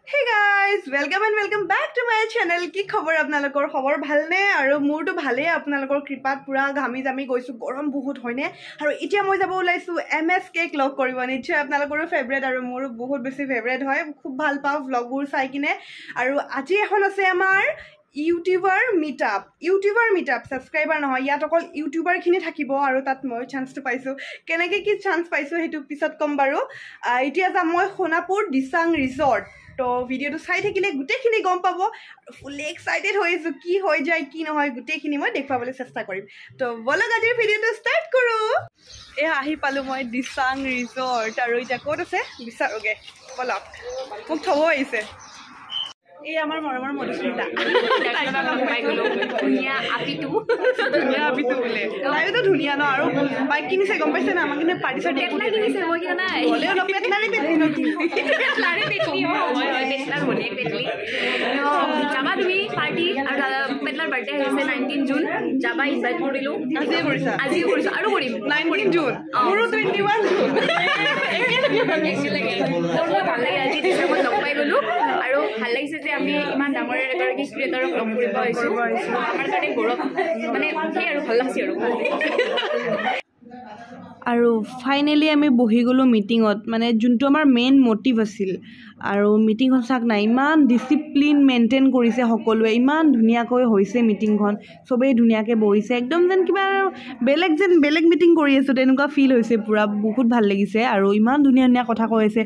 Hey guys, welcome back to my channel. কি খবৰ আপোনালোকৰ খবৰ ভালনে আৰু মোৰটো ভালেই আপোনালোকৰ কৃপাত পুৰা ঘামি জামি গৈছো গৰম বহুত হয়নে আৰু এতিয়া মই যাব ওলাইছো MSK লগ কৰিব নিশ্চয় আপোনালোকৰো ফেভৰেট আৰু মোৰো বহুত বেছি ফেভৰেট হয় খুব ভাল পাওঁ ব্লগবোৰ চাই কিনে আৰু আজি এখন আছে আমাৰ ইউটিউবাৰ মিটআপ সাবস্ক্ৰাইবাৰ নহয় ইয়াত অকল ইউটিউবাৰ খিনি থাকিব আৰু তাত মই চান্সটো পাইছো কেনেকৈ কি চান্স পাইছো হেতু পিছত কম বাৰু এতিয়া যাম মই সোণাপুৰ দিচাং ৰিজৰ্ট তো ভিডিওটো চাই থাকিলে গুটেখিনি গম পাব ফুলি এক্সাইটেড হৈ আছো কি হৈ যায় কি নহয় গুটেখিনি মই দেখাবলৈ চেষ্টা কৰিম তো বলক আজিৰ ভিডিওটো ষ্টাৰ্ট কৰো এ আহি পালো মই দিচাং ৰিজৰ্ট আৰু এতিয়া ক'ত আছে বিচাৰোগে বলক মোক থব আহিছে এই আমাৰ মৰমৰ মধুস্মিতা ধুনীয়া আপিটো বোলে তাইতো ধুনীয়া ন আৰু বাইক কিনিছে গম পাইছে না আমাক কিন্তু পাৰ্টি চাৰ্টি কিনিছে মই কিনা নাই হ'লে অলপ পেটলাৰি যাবা তুমি পাৰ্টি আৰু পেটলাৰ বাৰ্থডে আহিছে 19 জুন যাবা ইনভাইট কৰিলো আজি কৰিছো আৰু কৰিম 19 জুন মোৰো 21 জুন ভাল লাগে আজি ডিচেম্বৰত লগ পাই গলো আৰু ভাল লাগিছে যে আমি ইমান ডাঙৰ এগৰাকী ক্ৰিয়েটৰক লগ কৰিব আহিছো আমাৰ কাৰণে গৌৰৱ মানে সেই আৰু ভাল লাগছে আৰু ফাইনেলি আমি বহি গ'লোঁ মিটিঙত মানে যোনটো আমাৰ মেইন মটিভ আছিল আৰু মিটিংখন চাক নাই ইমান ডিচিপ্লিন মেইনটেইন কৰিছে সকলোৱে ইমান ধুনীয়াকৈ হৈছে মিটিংখন চবেই ধুনীয়াকৈ বহিছে একদম যেন কিবা বেলেগ মিটিং কৰি আছোঁ তেনেকুৱা ফিল হৈছে পূৰা বহুত ভাল লাগিছে আৰু ইমান ধুনীয়া কথা কৈ আছে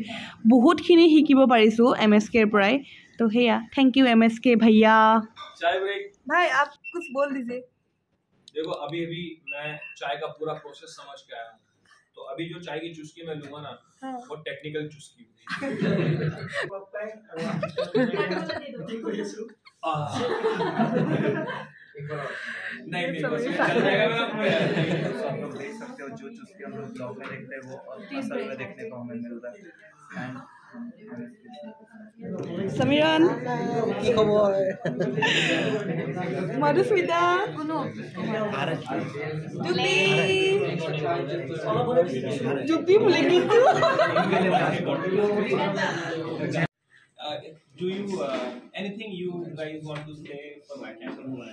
বহুতখিনি শিকিব পাৰিছোঁ MSKৰ পৰাই তো সেয়া থ্যাংক ইউ MSK भैया भाई आप कुछ बोल दीजिए देखो अभी मैं चाय का पूरा प्रोसेस समझ के आया हूँ तो अभी जो चाय की चुस्की मैं लूंगा ना वो टेक्निकल चुस्की नहीं बस चल जाएगा ना आप लोग देख सकते हो जो चुस्की हम लोग ब्लॉग में देखते हैं वो असल में देखने को हमें मिलता है समीरन की खबर मधुस्मिता जुब्बी बोले की do you anything you guys want to say for my camera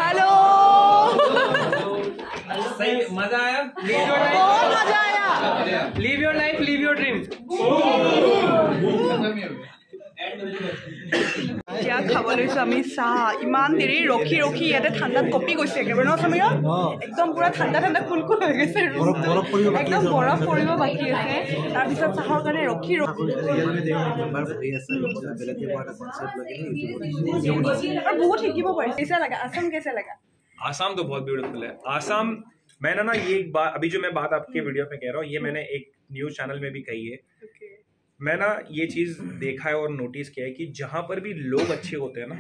hello सही मजा आया बहुत मजा आया live your life live your dream क्या खाबर লৈছো আমি চাহ ইমান দেৰি ৰখি ইয়াতে ঠাণ্ডাত কপি গৈছে একেবাৰে ন সমীৰা একদম পুৰা ঠাণ্ডা কুলকুল হৈ গৈছে একদম বৰফ পৰিব বাকী আছে তাৰপিছত চাহৰ কাৰণে ৰখি আৰু বহুত শিকিব পাৰিছে कैसा लगा असम कैसा लगा आसाम तो बहुत ब्यूटीफुल है आसाम मैंने ना ये एक बात अभी जो मैं बात आपके वीडियो में कह रहा हूँ ये मैंने एक न्यूज चैनल में भी कही है मैं ना ये चीज देखा है और नोटिस किया है कि जहां पर भी लोग अच्छे होते हैं ना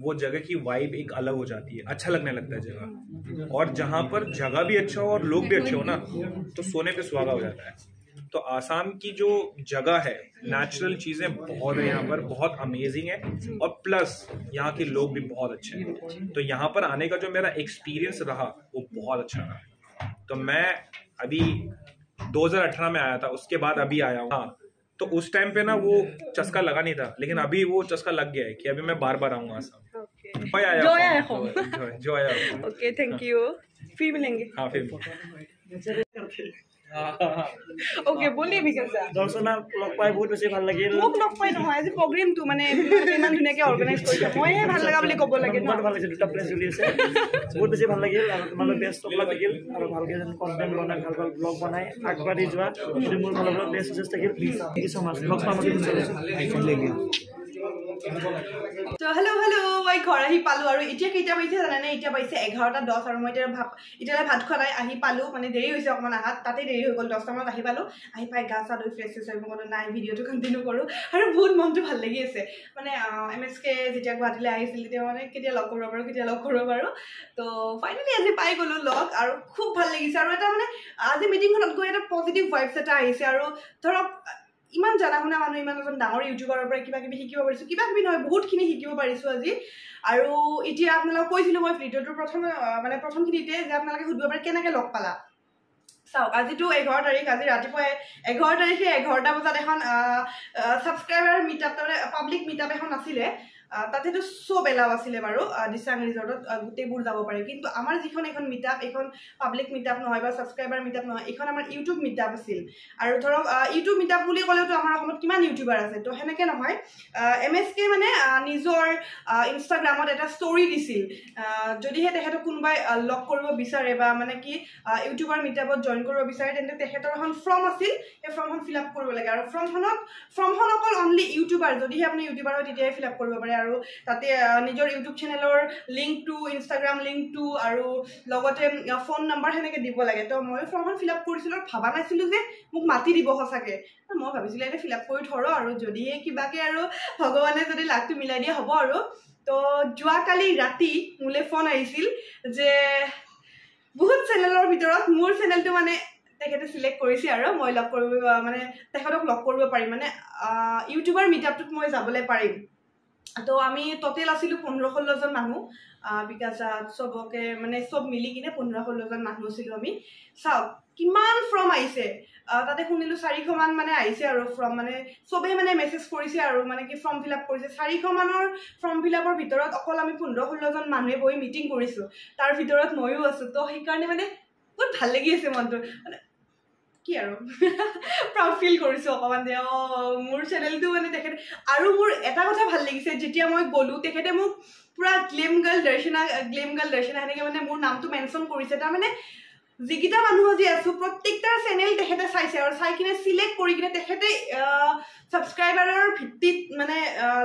वो जगह की वाइब एक अलग हो जाती है अच्छा लगने लगता है जगह और जहां पर जगह भी अच्छा हो और लोग भी अच्छे हो ना तो सोने पे सुहागा हो जाता है तो आसाम की जो जगह है नेचुरल चीजें बहुत है यहाँ पर बहुत अमेजिंग है और प्लस यहाँ के लोग भी बहुत अच्छे हैं तो यहाँ पर आने का जो मेरा एक्सपीरियंस रहा वो बहुत अच्छा रहा तो मैं अभी 2018 में आया था उसके बाद अभी आया हूँ हाँ तो उस टाइम पे ना वो चस्का लगा नहीं था लेकिन अभी वो चस्का लग गया है कि अभी मैं बार आऊंगा आसाम जो आया ओके थैंक यू फिर मिलेंगे हाँ फिर ओके बोलिए विकास दा দৰ্শনা লগ পাই বহুত বেছি ভাল লাগিল মোক লগ পাই নহয় আজি প্ৰগ্ৰামটো মানে ইমান ধুনীয়াকৈ অৰ্গানাইজ কৰিছে মইহে ভাল লগা বুলি ক'ব লাগে বহুত ভাল লাগিছে দুটা প্লেছ চলি আছে বহুত বেছি ভাল লাগিল আৰু তোমালোক বেষ্ট অফ লাক থাকিল আৰু ভালকৈ যেন কণ্টেণ্ট বনাই ভাল ব্লগ বনাই আগবাঢ়ি যোৱা যদি মোৰ ফালৰ পৰা বেষ্ট চেষ্টা থাকিল please thank you so much blog পাম তো হেল্ল' মই ঘৰ আহি পালোঁ আৰু এতিয়া কেইটা পাইছে জানানে এতিয়া পাইছে 11:10 আৰু মই এতিয়ালৈ ভাত খোৱা নাই আহি পালোঁ মানে দেৰি হৈছে অকণমান আহাত তাতে দেৰি হৈ গ'ল 10টা মানত আহি পালোঁ আহি পাই গা চা ধুই ফ্ৰেছ হৈ মই নাই ভিডিঅ'টো কণ্টিনিউ কৰোঁ আৰু বহুত মনটো ভাল লাগি আছে মানে MSK যেতিয়া গুৱাহাটীলৈ আহিছিল তেতিয়া মানে কেতিয়া লগ কৰিব পাৰোঁ তো ফাইনেলি আজি পাই গ'লোঁ লগ আৰু খুব ভাল লাগিছে আৰু এটা মানে আজি মিটিংখনত গৈ এটা পজিটিভ ভাইবছ এটা আহিছে আৰু ধৰক ইমান জানা শুনা মানুহ ইমান এজন ডাঙৰ ইউটিউবাৰৰ পৰা কিবা কিবি শিকিব পাৰিছোঁ কিবা কিবি নহয় বহুতখিনি শিকিব পাৰিছোঁ আজি আৰু এতিয়া আপোনালোকক কৈছিলোঁ মই ভিডিঅ'টোৰ প্ৰথমখিনিতে যে আপোনালোকে সুধিব পাৰে কেনেকৈ লগ পালা চাওক আজিতো 11 তাৰিখ আজি ৰাতিপুৱা 11 তাৰিখে 11টা বজাত এখন ছাবস্ক্ৰাইবাৰ মিটআপ তাৰমানে পাব্লিক মিটআপ এখন আছিলে তাতেতো চব এলাও আছিলে বাৰু দিচাং ৰিজৰ্টত গোটেইবোৰ যাব পাৰে কিন্তু আমাৰ যিখন এখন মিটআপ এখন পাব্লিক মিটআপ নহয় বা ছাবস্ক্ৰাইবাৰ মিটআপ নহয় এখন আমাৰ ইউটিউব মিটআপ আছিল আৰু ধৰক ইউটিউব মিটআপ বুলি ক'লেওতো আমাৰ অসমত কিমান ইউটিউবাৰ আছে তো সেনেকৈ নহয় MSK মানে নিজৰ ইনষ্টাগ্ৰামত এটা ষ্টৰি দিছিল যদিহে তেখেতক কোনোবাই লগ কৰিব বিচাৰে বা মানে কি ইউটিউবাৰ মিটআপত জইন কৰিব বিচাৰে তেন্তে তেখেতৰ এখন ফৰ্ম আছিল সেই ফৰ্মখন ফিল আপ কৰিব লাগে আৰু ফৰ্মখন অকল অনলি ইউটিউবাৰ যদিহে আপুনি ইউটিউবাৰ হয় তেতিয়াহে ফিল আপ কৰিব পাৰে আৰু তাতে নিজৰ ইউটিউব চেনেলৰ লিংকটো ইনষ্টাগ্ৰাম লিংকটো আৰু লগতে ফোন নম্বৰ সেনেকৈ দিব লাগে তো মই ফৰ্মখন ফিল আপ কৰিছিলোঁ আৰু ভাবা নাছিলোঁ যে মোক মাতি দিব সঁচাকৈ মই ভাবিছিলোঁ এনে ফিল আপ কৰি থৰোঁ আৰু যদিহে কিবাকৈ আৰু ভগৱানে যদি লাকটো মিলাই দিয়ে হ'ব আৰু তো যোৱাকালি ৰাতি মোলৈ ফোন আহিছিল যে বহুত চেনেলৰ ভিতৰত মোৰ চেনেলটো মানে তেখেতে চিলেক্ট কৰিছে আৰু মই লগ কৰিব মানে তেখেতক লগ কৰিব পাৰিম মানে ইউটিউবাৰ মিটআপটোত মই যাবলৈ পাৰিম তো আমি টোটেল আছিলোঁ 15-16 জন মানুহ বিকাশ চবকে মানে চব মিলি কিনে 15-16 জন মানুহ আছিলোঁ আমি চাওক কিমান ফৰ্ম আহিছে তাতে শুনিলোঁ 400 মান মানে আহিছে আৰু ফৰ্ম মানে চবেই মানে মেছেজ কৰিছে আৰু মানে কি ফৰ্ম ফিল আপ কৰিছে 400 মানৰ ফৰ্ম ফিল আপৰ ভিতৰত অকল আমি 15-16 জন মানুহে বহি মিটিং কৰিছোঁ তাৰ ভিতৰত ময়ো আছোঁ তো সেইকাৰণে মানে বহুত ভাল লাগি আছে মনটো মানে কি আৰু প্ৰাউড ফিল কৰিছোঁ অকণমান যে মোৰ চেনেলটো মানে তেখেতে আৰু মোৰ এটা কথা ভাল লাগিছে যেতিয়া মই গ'লোঁ তেখেতে মোক পুৰা গ্লেম গাৰ্ল দৰ্শনা সেনেকৈ মানে মোৰ নামটো মেনশ্যন কৰিছে তাৰমানে যিকেইটা মানুহ আজি আছোঁ প্ৰত্যেকটাৰ চেনেল তেখেতে চাইছে আৰু চাই কিনে চিলেক্ট কৰি কিনে তেখেতে ছাবস্ক্ৰাইবাৰৰ ভিত্তিত মানে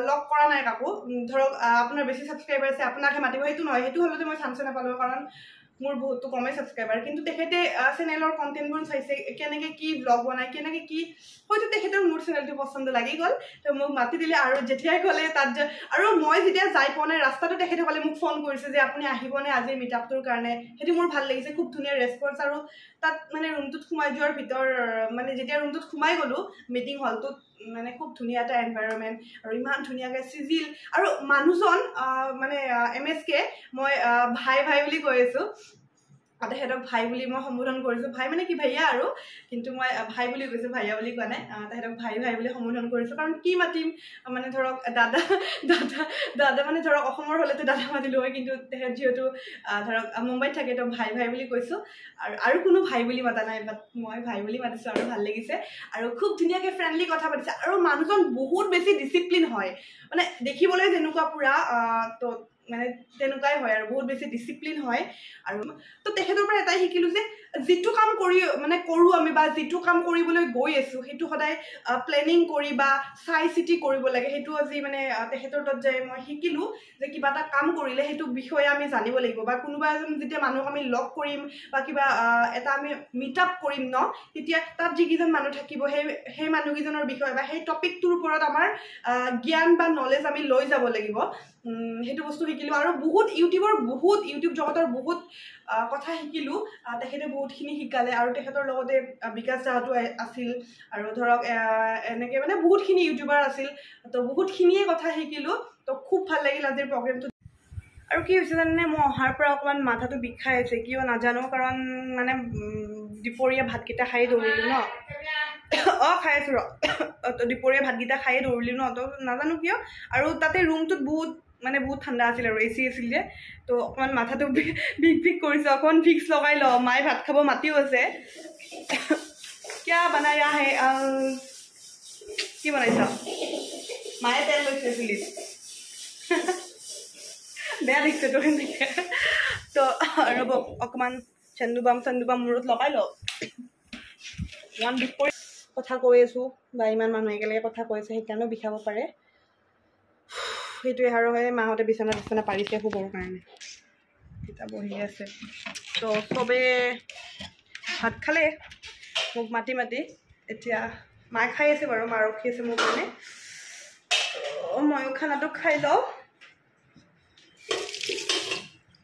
লগ কৰা নাই কাকো ধৰক আপোনাৰ বেছি ছাবস্ক্ৰাইবাৰ আছে আপোনাকহে মাতিব সেইটো নহয় সেইটো হ'লেতো মই চান্সে নাপালোঁ কাৰণ মোৰ বহুতো কমেই ছাবস্ক্ৰাইবাৰ কিন্তু তেখেতে চেনেলৰ কণ্টেণ্টবোৰ চাইছে কেনেকৈ কি ব্লগ বনায় কেনেকৈ কি হয়তো তেখেতৰ মোৰ চেনেলটো পচন্দ লাগি গ'ল তো মোক মাতি দিলে আৰু যেতিয়াই ক'লে তাত আৰু মই যেতিয়া যাই পোৱা নাই ৰাস্তাটো তেখেতে ক'লে মোক ফোন কৰিছে যে আপুনি আহিবনে আজি মিটআপটোৰ কাৰণে সেইটো মোৰ ভাল লাগিছে খুব ধুনীয়া ৰেছপন্স আৰু তাত মানে ৰুমটোত সোমাই যোৱাৰ ভিতৰ মানে যেতিয়া ৰুমটোত সোমাই গ'লোঁ মিটিং হলটোত মানে খুব ধুনীয়া এটা এনভাইৰনমেণ্ট আৰু ইমান ধুনীয়াকৈ চিজিল আৰু মানুহজন মানে MSK মই ভাই বুলি কৈ আছোঁ তেখেতক ভাই বুলি মই সম্বোধন কৰিছোঁ ভাই মানে কি ভাইয়া আৰু কিন্তু মই ভাই বুলি কৈছোঁ ভাইয়া বুলি কোৱা নাই তেখেতক ভাই বুলি সম্বোধন কৰিছোঁ কাৰণ কি মাতিম মানে ধৰক দাদা মানে ধৰক অসমৰ হ'লেতো দাদা মাতিলোঁ হয় কিন্তু তেখেত যিহেতু ধৰক মুম্বাইত থাকে তো ভাই বুলি কৈছোঁ আৰু কোনো ভাই বুলি মাতা নাই বাট মই ভাই বুলি মাতিছোঁ আৰু ভাল লাগিছে আৰু খুব ধুনীয়াকৈ ফ্ৰেণ্ডলি কথা পাতিছে আৰু মানুহজন বহুত বেছি ডিচিপ্লিন হয় মানে দেখিবলৈ যেনেকুৱা পুৰা তো মানে তেনেকুৱাই হয় আৰু বহুত বেছি ডিচিপ্লিন হয় আৰু তো তেখেতৰ পৰা এটাই শিকিলোঁ যে যিটো কাম কৰোঁ আমি বা যিটো কাম কৰিবলৈ গৈ আছোঁ সেইটো সদায় প্লেনিং কৰি বা চাই চিতি কৰিব লাগে সেইটো আজি মানে তেখেতৰ তাত যাই মই শিকিলোঁ যে কিবা এটা কাম কৰিলে সেইটো বিষয়ে আমি জানিব লাগিব বা কোনোবা এজন যেতিয়া মানুহক আমি লগ কৰিম বা কিবা এটা আমি মিটআপ কৰিম ন তেতিয়া তাত যিকেইজন মানুহ থাকিব সেই মানুহকেইজনৰ বিষয়ে বা সেই টপিকটোৰ ওপৰত আমাৰ জ্ঞান বা নলেজ আমি লৈ যাব লাগিব সেইটো বস্তু শিকিলোঁ আৰু বহুত ইউটিউব জগতৰ বহুত কথা শিকিলোঁ তেখেতে বহুতখিনি শিকালে আৰু তেখেতৰ লগতে বিকাশ দাহঁতো আছিল আৰু ধৰক এনেকৈ মানে বহুতখিনি ইউটিউবাৰ আছিল তো বহুতখিনিয়ে কথা শিকিলোঁ তো খুব ভাল লাগিল আজিৰ প্ৰগ্ৰেমটো আৰু কি হৈছে জানেনে মই অহাৰ পৰা অকণমান মাথাটো বিষাই আছে কিয় নাজানো কাৰণ মানে দুপৰীয়া ভাতকেইটা খায়ে দৌৰিলোঁ ন খাই আছোঁ দুপৰীয়া ভাতকেইটা খায়ে দৌৰিলোঁ ন তো নাজানো কিয় আৰু তাতে ৰুমটোত বহুত ঠাণ্ডা আছিল আৰু AC আছিল যে তো অকণমান মাথাটো বিষ কৰিছে অকণমান ভিক্স লগাই লওঁ মায়ে ভাত খাব মাতিও আছে কিয় বনাই আহে কি বনাইছ মায়ে তেল লৈছে চুলিত বেয়া দেখিছে তো সেনেকৈ তো ৰ'ব অকণমান চেন্দুবাম মূৰত লগাই লওঁ ইমান বিষ কৰি কথা কৈ আছোঁ বা ইমান মানুহ একেলগে কথা কৈ আছে সেইকাৰণেও বিষাব পাৰে সেইটোৱে আৰু হয় মাহঁতে বিচনা পাৰিছে শুবৰ কাৰণে এতিয়া বহি আছে তো চবেই ভাত খালে মোক মাতি এতিয়া মায়ে খাই আছে বাৰু মা ৰখি আছে মোৰ কাৰণে ময়ো খানাটো খাই লওঁ